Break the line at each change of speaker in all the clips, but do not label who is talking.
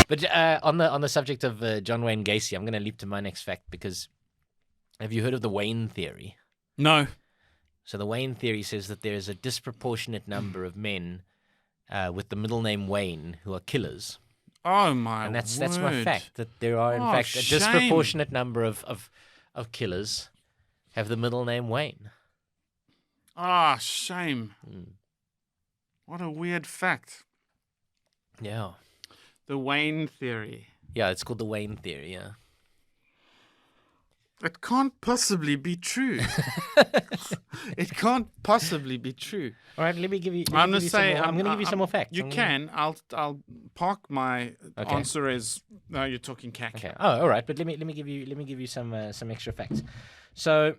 But on the subject of John Wayne Gacy, I'm going to leap to my next fact because have you heard of the Wayne theory?
No.
So the Wayne theory says that there is a disproportionate number of men with the middle name Wayne who are killers.
Oh my!
And that's
word.
my fact, that there are in fact a
shame.
disproportionate number of killers have the middle name Wayne.
Ah, shame. What a weird fact.
Yeah.
The Wayne theory.
Yeah, it's called the Wayne theory, yeah.
It can't possibly be true. It can't possibly be true.
All right, let me give you.
I'm going to
give you some more facts.
You can. I'll park my answer as no. You're talking cack.
Okay. Oh, all right. But let me give you some extra facts. So,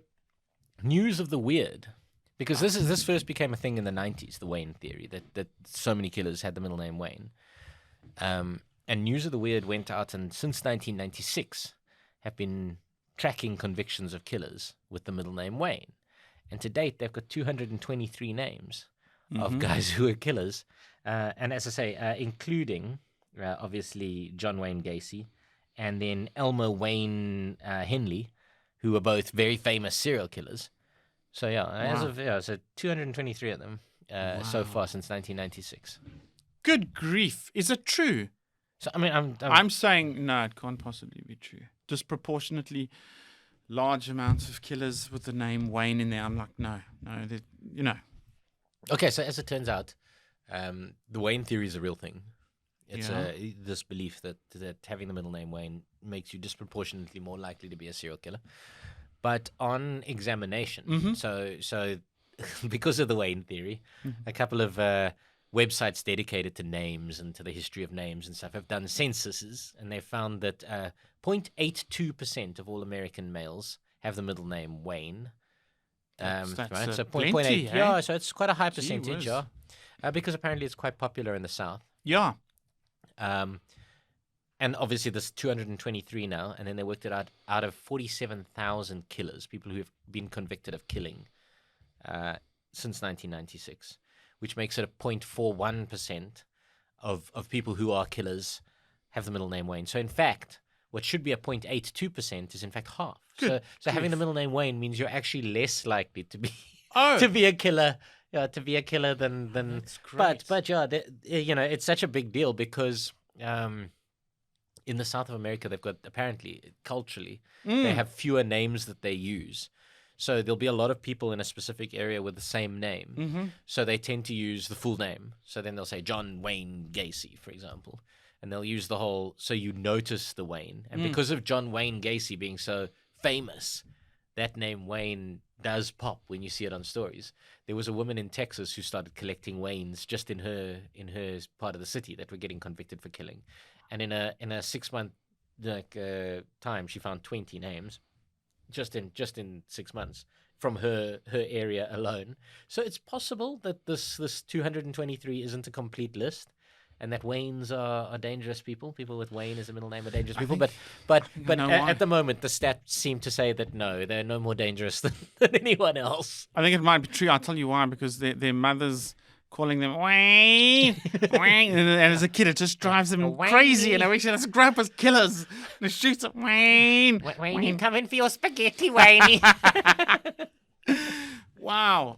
news of the weird, because this first became a thing in the 90s. The Wayne theory that so many killers had the middle name Wayne. And news of the weird went out, and since 1996 have been tracking convictions of killers with the middle name Wayne. And to date, they've got 223 names of guys who are killers. And as I say, including, obviously, John Wayne Gacy and then Elmer Wayne Henley, who are both very famous serial killers. So, so 223 of them so far since 1996.
Good grief. Is it true?
So, I mean,
I'm saying, no, it can't possibly be true. Disproportionately large amounts of killers with the name Wayne in there. I'm like, no,
Okay, so as it turns out, the Wayne theory is a real thing. It's this belief that having the middle name Wayne makes you disproportionately more likely to be a serial killer. But on examination, so because of the Wayne theory, a couple of websites dedicated to names and to the history of names and stuff have done censuses, and they found that 0.82% of all American males have the middle name Wayne.
That's
right? So
plenty,
0.8.
eh?
Yeah, so it's quite a high
Gee
percentage,
whiz.
because apparently it's quite popular in the South.
Yeah.
And obviously there's 223 now, and then they worked it out of 47,000 killers, people who have been convicted of killing since 1996, which makes it a 0.41% of people who are killers have the middle name Wayne. So in fact, what should be a 0.82% is in fact half. So having the middle name Wayne means you're actually less likely to be to be a killer. To be a killer than
That's great.
but it's such a big deal because in the South of America they've got, apparently culturally they have fewer names that they use. So there'll be a lot of people in a specific area with the same name. So they tend to use the full name. So then they'll say John Wayne Gacy, for example. And they'll use the whole, so you notice the Wayne. And because of John Wayne Gacy being so famous, that name Wayne does pop when you see it on stories. There was a woman in Texas who started collecting Waynes just in her part of the city that were getting convicted for killing. And in a 6-month time, she found 20 names. Just in 6 months from her area alone. So it's possible that this 223 isn't a complete list, and that Waynes are dangerous people. People with Wayne as a middle name are dangerous people. But at the moment, the stats seem to say that no, they're no more dangerous than anyone else.
I think it might be true. I'll tell you why. Because their mothers calling them Wayne, Wayne, and as a kid it just drives them crazy. And I wish let's grow up as killers. And it shoots at Wayne.
Wayne, come in for your spaghetti, Wayne.
Wow.